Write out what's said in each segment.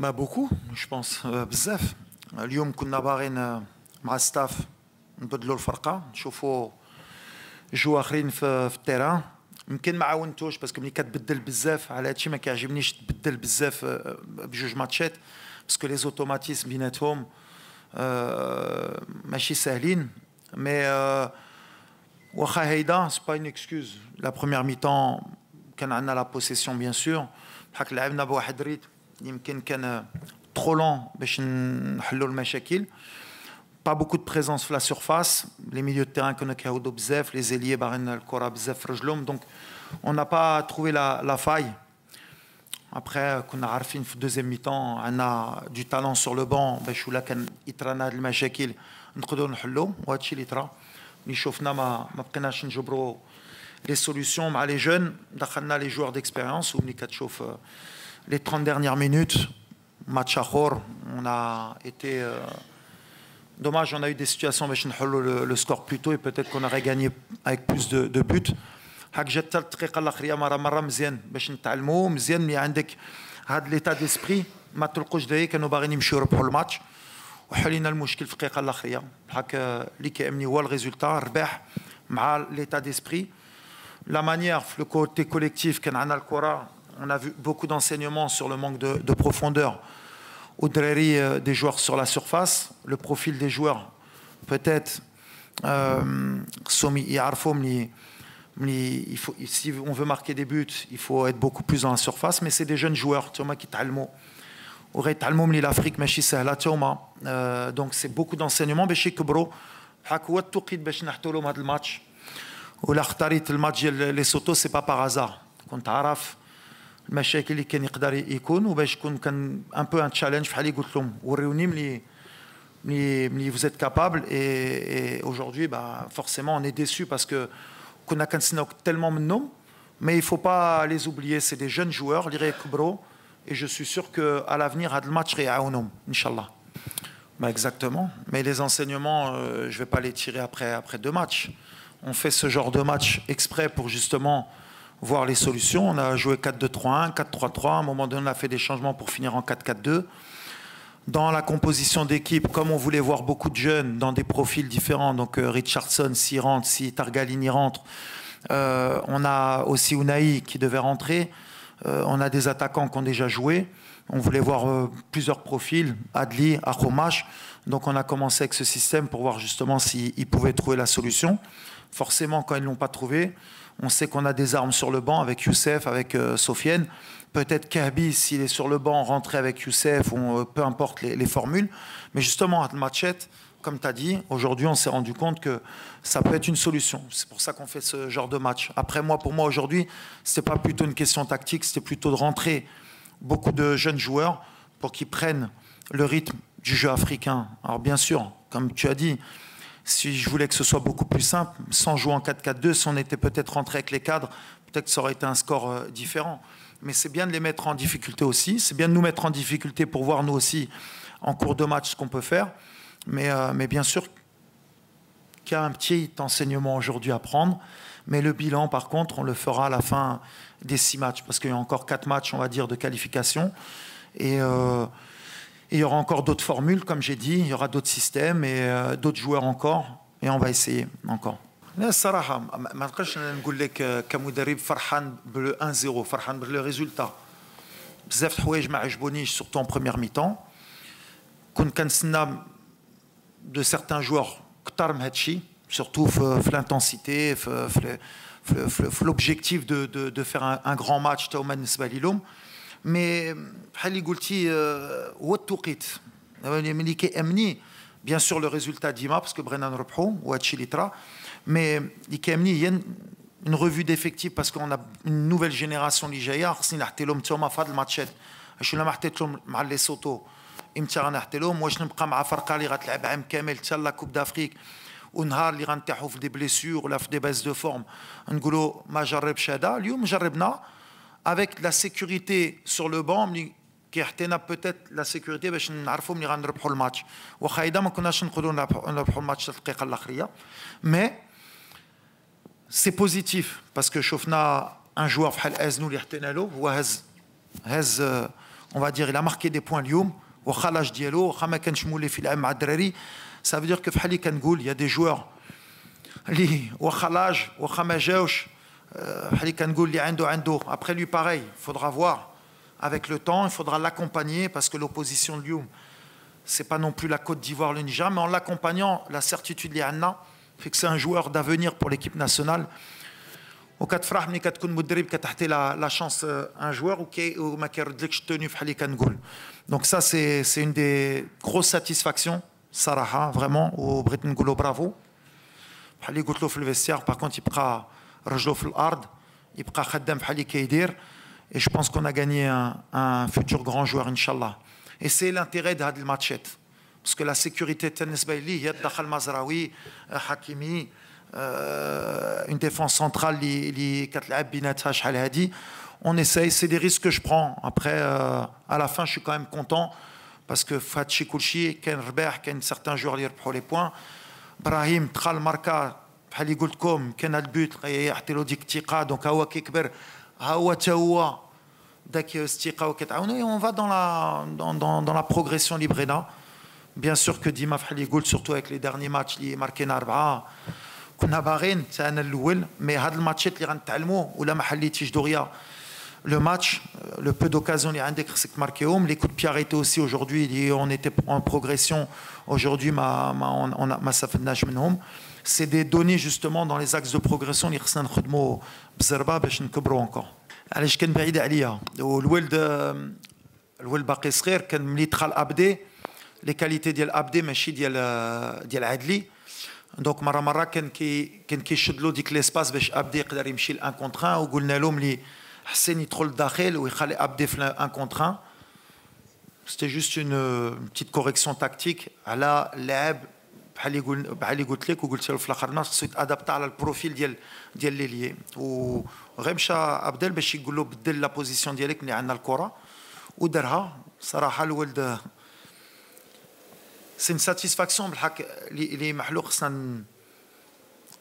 Bah beaucoup, je pense. بزاف. اليوم كنا باغيين مع الستاف نبدلوا الفرقه نشوفوا جو اخرين في التيران. يمكن ما عاونتوش باسكو ملي كتبدل بزاف على هادشي ما كيعجبنيش تبدل بزاف بجوج ماتشات باسكو لي زوتوماتيزم بيناتهم ماشي ساهلين مي واخا هيدا سي با اون اكسكوز. لا بروميير ميتون كان عندنا لا بوسيسيون بيان سور بحال لعبنا بواحد ريتم يمكن كان trop long باش نحلوا المشاكل. Pas beaucoup de présence sur la surface. Les milieux de terrain كانوا كيعاودوا بزاف، les ailiers باغيين الكرة بزاف في رجلهم. Donc on n'a pas trouvé la faille. Après كنا عارفين في الدوزيام ميتون عندنا du talent sur le banc باش ولا كان يطرانا هاد المشاكل نقدروا نحلوا وهادشي اللي طرا. اللي شفنا ما بقيناش نجبروا les solutions مع les jeunes. دخلنا les joueurs d'expérience وملي كتشوف les 30 dernières minutes match akhor, on a été dommage, on a eu des situations باش نحلوا le score plus tôt et peut-être qu'on aurait gagné avec plus de buts. هاك جات الدقيقه الاخريه مره مزيان باش نتعلموا مزيان ملي عندك هذا ليتا ديسبري ما تلقوش داي كانوا باغيين يمشيو يربحوا الماتش وحلينا المشكل في الدقيقه الاخريه. هاك اللي كيهمني هو الريزولتا الرباح مع ليتا ديسبري لا مانيير في لو كوتي كوليكتيف كان عندنا الكره. On a vu beaucoup d'enseignements sur le manque de profondeur au Dreri des joueurs sur la surface. Le profil des joueurs, peut-être, si on veut marquer des buts, il faut être beaucoup plus dans la surface. Mais c'est des jeunes joueurs qui تعلموا l'Afrique ماشي سهلة donc c'est beaucoup d'enseignements باش يكبروا. هاك هو التوقيت باش نحطوا لهم هذا الماتش. ولا اختاريت الماتش ديال لي سوتو سي با بار كنت عارف المشاكل اللي كان يقدر يكون وباش يكون كان ان بو ان تشالنج بحال اللي قلت لهم وريوني ملي vous êtes capable et aujourd'hui bah forcément on est déçu parce que كنا كنسناو tellement منهم mais il faut pas les oublier, c'est des jeunes joueurs اللي غيكبروا et je suis sûr que à l'avenir هذا الماتش غيعاونهم ان شاء الله. Bah exactement, mais les enseignements je vais pas les tirer après deux matchs. On fait ce genre de match exprès pour justement voir les solutions. On a joué 4-2-3-1, 4-3-3. À un moment donné, on a fait des changements pour finir en 4-4-2. Dans la composition d'équipe, comme on voulait voir beaucoup de jeunes dans des profils différents, donc Richardson, s'il rentre, si Targalini rentre, on a aussi Unai qui devait rentrer. On a des attaquants qui ont déjà joué. On voulait voir plusieurs profils, Adli, Akhomash. Donc on a commencé avec ce système pour voir justement s'ils pouvaient trouver la solution. Forcément, quand ils ne l'ont pas trouvé, on sait qu'on a des armes sur le banc avec Youssef, avec Sofiane. Peut-être Kahbi, s'il est sur le banc, rentrer avec Youssef, ou peu importe les formules. Mais justement, à Matchette, comme tu as dit, aujourd'hui, on s'est rendu compte que ça peut être une solution. C'est pour ça qu'on fait ce genre de match. Après, pour moi, aujourd'hui, ce n'était pas plutôt une question tactique, c'était plutôt de rentrer beaucoup de jeunes joueurs pour qu'ils prennent le rythme du jeu africain. Alors bien sûr, comme tu as dit, si je voulais que ce soit beaucoup plus simple, sans jouer en 4-4-2, si on était peut-être rentré avec les cadres, peut-être que ça aurait été un score différent. Mais c'est bien de les mettre en difficulté aussi. C'est bien de nous mettre en difficulté pour voir nous aussi en cours de match ce qu'on peut faire. Mais bien sûr qu'il y a un petit enseignement aujourd'hui à prendre. Mais le bilan, par contre, on le fera à la fin des 6 matchs. Parce qu'il y a encore 4 matchs, on va dire, de qualification. Et il y aura encore d'autres formules, comme j'ai dit. Il y aura d'autres systèmes et d'autres joueurs encore. Et on va essayer encore. لا الصراحة ما نقدرش نقول لك كمدرب فرحان بلو 1-0 فرحان بلو ريزولتا. بزاف الحوايج ما عجبونيش سورتو ان بروميير ميتون. كنت كنتسنى دو سيغتان جوار كثر من هادشي سورتو في الانتنسيتي في لوبجيكتيف دو فير ان غران ماتش تا هما بالنسبة ليهم. مي بحال اللي قلتي هو التوقيت ملي كيأمني بيان سور لو ريزولتا ديما باسكو بغينا نربحو وهادشي اللي طرا. Mais il y a une revue d'effectifs parce qu'on a une nouvelle génération اللي جايه خصني نحطي لهم تما في هاد الماتشات. واش ما حطيت لهم مع لي سوتو امتى غنحطي لهم؟ واش نبقى مع فرقه اللي غتلعب عام كامل حتى لا كوب دافريك ونهار اللي غنطيحوا في دي بليسيور ولا في دي باز دو فورم نقولوا ما جربش هذا؟ اليوم جربنا avec la sécurité sur le banc ملي كيعطينا peut-être la sécurité باش نعرفوا ملي غنربحوا الماتش. واخا هيدا ما كناش نقدروا نربحوا الماتش الدقيقه الاخريه. Mais c'est positif parce que شفنا un joueur بحال ازنو اللي حطينا له هو هز on va dire, il a marqué des points Lyoum, واخا لاج ديالو واخا ما كانش مولي في لعب مع الدراري. Ça veut dire que فحال اللي كنقول il y a des joueurs اللي واخا لاج واخا ما جاوش بحال اللي كنقول اللي عنده. Après lui pareil, il faudra voir avec le temps, il faudra l'accompagner parce que l'opposition de Lyoum, c'est pas non plus la Côte d'Ivoire, le Niger, mais en l'accompagnant, la certitude اللي عندنا fait que c'est un joueur d'avenir pour l'équipe nationale. وكتفرح ملي كتكون مدرب كتعطي لا شانس ان جوار وما كيردلكش التوني بحال اللي كنقول. دونك سا سي اون دي غروس ساتيسفاكسيون صراحه فريمون، وبغيت نقولوا برافو بحال اللي قلت له في الفيستيار. باغ كونت يبقى رجلو في الارض، يبقى خدام بحال اللي كيدير. Et je pense qu'on a gagné un futur grand joueur, Inch'Allah. Et c'est l'intérêt de هاد الماتشات. Parce que la sécurité بالنسبه لي هي دخل مزراوي حكيمي une défense centrale اللي كتلعب بيناتها شحال هادي. On essaye, c'est des risques que je prends. Après, à la fin, je suis quand même content parce que Fatchi Koulchi, Ken Rbeah, Ken certains joueurs qui reprennent les points. Brahim, Tral Marka, بحال اللي قلت لكم كان البوت يعطي له ديك الثقه. دونك هو كيكبر هو تا هو داك الثقه وكتعاونوا. Et on va dans la progression librena. Bien sûr que Dima بحال اللي قلت surtout avec les derniers matchs اللي ماركينا 4 كنا باغيين حتى انا الاول. مي هاد الماتشات اللي غنتعلموا ولا ما حليتيش دغيا le match, le peu d'occasions اللي عندك خصك تماركيهم. Les coups de pied arrêtés aussi aujourd'hui, on était en progression. Aujourd'hui ما استفدناش منهم. C'est des données justement dans les axes de progression اللي خصنا نخدموا بزربه باش نكبروا encore. علاش كان بعيد عليا والولد باقي صغير. كان ملي دخل ابدي لي كاليتي ديال ابدي ماشي ديال عدلي. دونك مره كان كيشد له ديك ليسباس باش ابدي يقدر يمشي ل1 كونتر 1. وقلنا لهم لي حسين يدخل للداخل ويخلي ابدي في 1 كونتر 1. C'était juste une petite correction tactique على اللاعب بحال اللي قلت لك وقلت له في الاخر ناس خصو يتادابتا على البروفيل ديال ليليي. وغير مشى ابدل باش يقول له بدل لا بوزيسيون ديالك ملي عندنا الكره ودارها. صراحه الولد سي ساتيسفاكسيون بالحق اللي محلو. خصنا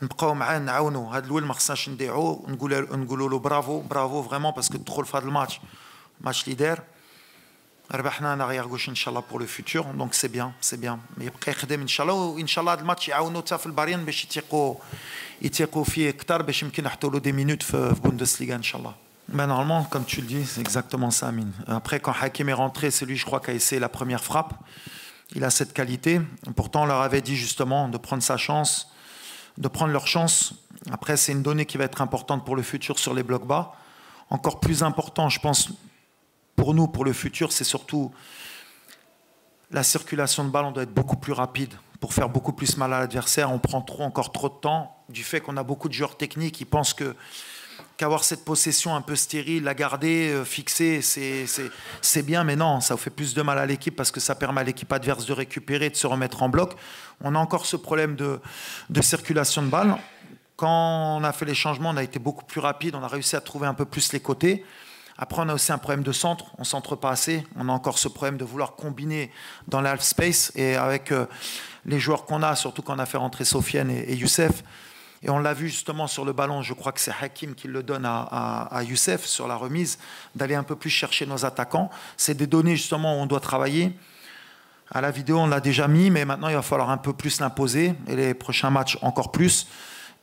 نبقاو معاه نعاونوا. هذا الولد ما خصناش نضيعوه. نقولوا له برافو فريمون باسكو تدخل في هذا الماتش اللي دار ربحنا نغير غوش ان شاء الله بور لو فيتور. دونك سي بيان يبقى يخدم ان شاء الله. وان شاء الله هذا الماتش يعاونوا حتى في الباريان باش يتيقوا فيه اكثر باش يمكن يحطوا له دي مينوت في بوندسليغا ان شاء الله. Ben normalement, comme tu le dis, c'est exactement ça, Amine. Après, quand Hakim est rentré, c'est lui, je crois, qui a essayé la première frappe. Il a cette qualité. Pourtant, on leur avait dit justement de prendre sa chance, de prendre leur chance. Après, c'est une donnée qui va être importante pour le futur sur les blocs bas. Encore plus important, je pense, pour nous, pour le futur, c'est surtout la circulation de balle. On doit être beaucoup plus rapide pour faire beaucoup plus mal à l'adversaire. On prend encore trop de temps du fait qu'on a beaucoup de joueurs techniques qui pensent qu'avoir cette possession un peu stérile, la garder, fixer, c'est bien, mais non, ça fait plus de mal à l'équipe parce que ça permet à l'équipe adverse de récupérer, de se remettre en bloc. On a encore ce problème de circulation de balle. Quand on a fait les changements, on a été beaucoup plus rapide, on a réussi à trouver un peu plus les côtés. Après, on a aussi un problème de centre, on ne centre pas assez. On a encore ce problème de vouloir combiner dans l'half space. Et avec les joueurs qu'on a, surtout quand on a fait rentrer Sofiane et Youssef, et on l'a vu justement sur le ballon, je crois que c'est Hakim qui le donne à Youssef sur la remise, d'aller un peu plus chercher nos attaquants. C'est des données justement où on doit travailler. À la vidéo, on l'a déjà mis, mais maintenant il va falloir un peu plus l'imposer, et les prochains matchs encore plus.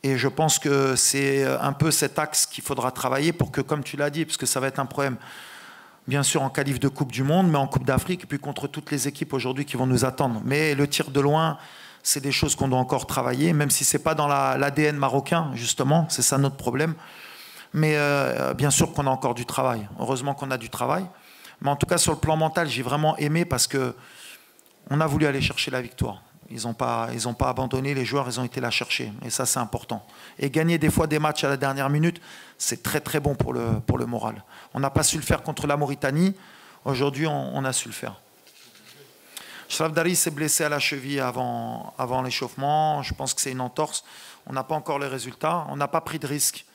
Et je pense que c'est un peu cet axe qu'il faudra travailler pour que, comme tu l'as dit, parce que ça va être un problème, bien sûr, en qualif de Coupe du Monde, mais en Coupe d'Afrique, et puis contre toutes les équipes aujourd'hui qui vont nous attendre. Mais le tir de loin, c'est des choses qu'on doit encore travailler, même si ce n'est pas dans l'ADN marocain, justement, c'est ça notre problème. Mais bien sûr qu'on a encore du travail. Heureusement qu'on a du travail. Mais en tout cas, sur le plan mental, j'ai vraiment aimé parce qu'on a voulu aller chercher la victoire. Ils n'ont pas abandonné, les joueurs, ils ont été la chercher. Et ça, c'est important. Et gagner des fois des matchs à la dernière minute, c'est très très bon pour le moral. On n'a pas su le faire contre la Mauritanie. Aujourd'hui, on a su le faire. Shraf Dari s'est blessé à la cheville avant l'échauffement. Je pense que c'est une entorse. On n'a pas encore les résultats. On n'a pas pris de risque.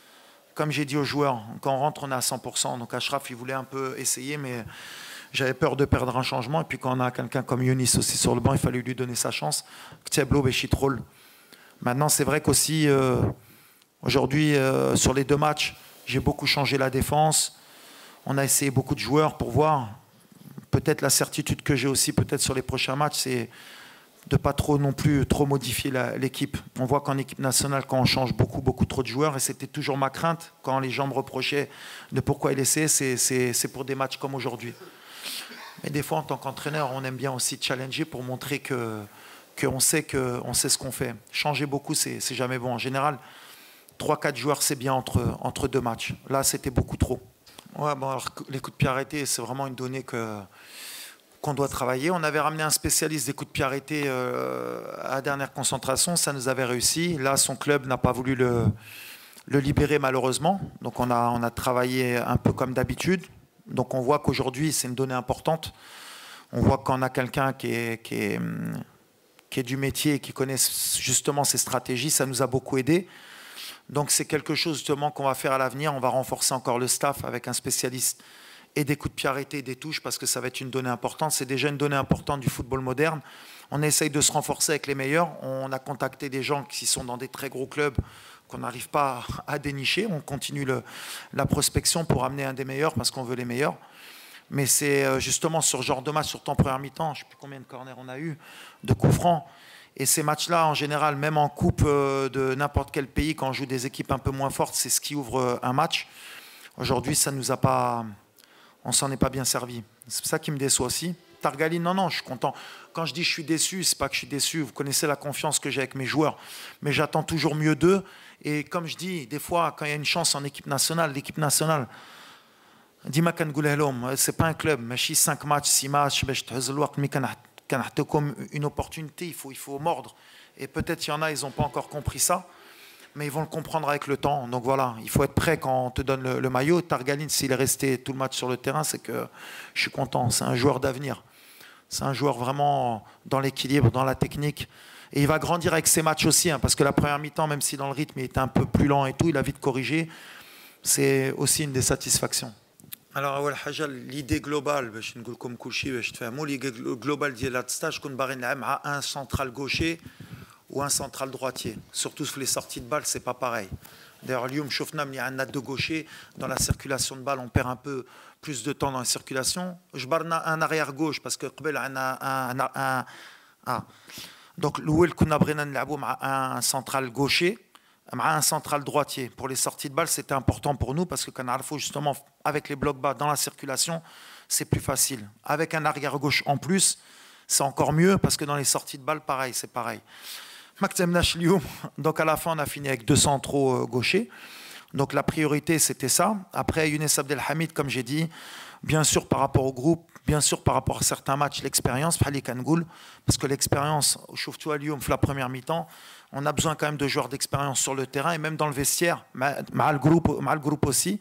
Comme j'ai dit aux joueurs, quand on rentre, on est à 100%. Donc Ashraf, il voulait un peu essayer, mais j'avais peur de perdre un changement. Et puis quand on a quelqu'un comme Younis aussi sur le banc, il fallait lui donner sa chance. Maintenant, c'est vrai qu'aussi, aujourd'hui, sur les 2 matchs, j'ai beaucoup changé la défense. On a essayé beaucoup de joueurs pour voir. peut-être la certitude que j'ai aussi peut-être sur les prochains matchs, c'est de pas trop non plus trop modifier l'équipe. On voit qu'en équipe nationale, quand on change beaucoup trop de joueurs, et c'était toujours ma crainte quand les gens me reprochaient de pourquoi il essaie, c'est pour des matchs comme aujourd'hui. Mais des fois, en tant qu'entraîneur, on aime bien aussi challenger pour montrer qu'on sait ce qu'on fait. Changer beaucoup, c'est jamais bon. En général, 3-4 joueurs, c'est bien entre deux matchs. Là, c'était beaucoup trop. Ouais, bon, alors, les coups de pied arrêtés, c'est vraiment une donnée qu'on doit travailler. On avait ramené un spécialiste des coups de pied arrêtés à la dernière concentration, ça nous avait réussi. Là, son club n'a pas voulu le libérer malheureusement. Donc on a travaillé un peu comme d'habitude. Donc on voit qu'aujourd'hui, c'est une donnée importante. On voit qu'on a quelqu'un qui est du métier, qui connaît justement ces stratégies, ça nous a beaucoup aidé. Donc c'est quelque chose justement qu'on va faire à l'avenir. On va renforcer encore le staff avec un spécialiste et des coups de pied arrêtés et des touches parce que ça va être une donnée importante. C'est déjà une donnée importante du football moderne. On essaye de se renforcer avec les meilleurs. On a contacté des gens qui sont dans des très gros clubs qu'on n'arrive pas à dénicher. On continue la prospection pour amener un des meilleurs parce qu'on veut les meilleurs. Mais c'est justement sur ce genre de match, surtout en première mi-temps, je ne sais plus combien de corners on a eu, de coups francs. Et ces matchs-là, en général, même en coupe de n'importe quel pays, quand on joue des équipes un peu moins fortes, c'est ce qui ouvre un match. Aujourd'hui, ça nous a pas... On s'en est pas bien servi. C'est ça qui me déçoit aussi. Targaline, non, je suis content. Quand je dis je suis déçu, c'est pas que je suis déçu. Vous connaissez la confiance que j'ai avec mes joueurs. Mais j'attends toujours mieux d'eux. Et comme je dis, des fois, quand il y a une chance en équipe nationale, l'équipe nationale, dis-moi c'est pas un club. Mais 5 matchs, 6 matchs, comme une opportunité, il faut mordre. Et peut-être il y en a, ils n'ont pas encore compris ça. Mais ils vont le comprendre avec le temps. Donc voilà, il faut être prêt quand on te donne le maillot. Targaline, s'il est resté tout le match sur le terrain, c'est que je suis content. C'est un joueur d'avenir. C'est un joueur vraiment dans l'équilibre, dans la technique. Et il va grandir avec ses matchs aussi, hein, parce que la première mi-temps, même si dans le rythme il était un peu plus lent et tout, il a vite corrigé. C'est aussi une des satisfactions. Alors, l'idée globale, l'idée globale de la stage, qu'on a un central gaucher ou un central droitier. Surtout sur les sorties de balles, c'est pas pareil. D'ailleurs, Lyoum Chofnam, il y a un nat de gaucher. Dans la circulation de balles, on perd un peu plus de temps dans la circulation. Je barre un arrière gauche parce que donc l'ouel qu'on a un central gaucher, un central droitier. Pour les sorties de balles, c'était important pour nous parce que quand on a justement avec les blocs bas dans la circulation, c'est plus facile. Avec un arrière gauche en plus, c'est encore mieux parce que dans les sorties de balles, pareil, c'est pareil. Donc à la fin, on a fini avec 2 centraux gauchers. Donc la priorité, c'était ça. Après, Younes Abdelhamid, comme j'ai dit, bien sûr par rapport au groupe, bien sûr par rapport à certains matchs, l'expérience, parce que l'expérience, au Lyon, la première mi-temps, on a besoin quand même de joueurs d'expérience sur le terrain et même dans le vestiaire, mal groupe aussi,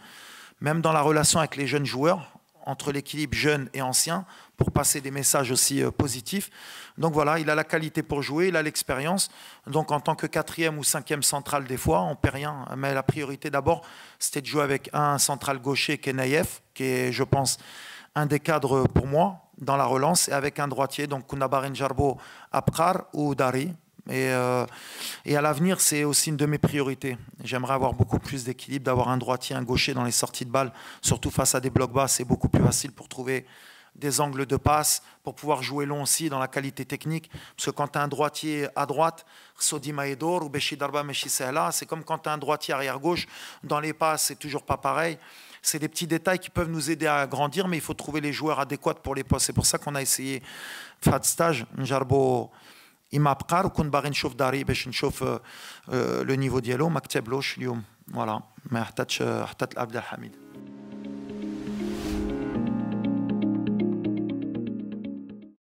même dans la relation avec les jeunes joueurs, entre l'équilibre jeune et ancien, pour passer des messages aussi positifs. Donc voilà, il a la qualité pour jouer, il a l'expérience. Donc en tant que 4e ou 5e central, des fois, on ne perd rien. Mais la priorité d'abord, c'était de jouer avec un central gaucher qui est Naïef, qui est, je pense, un des cadres pour moi dans la relance, et avec un droitier, donc Kounabar Njarbo, Abkar ou Dari. Et à l'avenir, c'est aussi une de mes priorités. J'aimerais avoir beaucoup plus d'équilibre, d'avoir un droitier, un gaucher dans les sorties de balles, surtout face à des blocs bas, c'est beaucoup plus facile pour trouver des angles de passe, pour pouvoir jouer long aussi dans la qualité technique. Parce que quand tu as un droitier à droite, Sodi Maedor ou Beshi Darba Meshi Sehla, c'est comme quand tu as un droitier arrière-gauche, dans les passes, c'est toujours pas pareil. C'est des petits détails qui peuvent nous aider à grandir, mais il faut trouver les joueurs adéquats pour les postes. C'est pour ça qu'on a essayé faire de stage, Njarbo. إما أبقار وكون باغي نشوف داري باش نشوف لو نيفو ديالو ما كتبلوش اليوم فوالا ما حتى عبد الحميد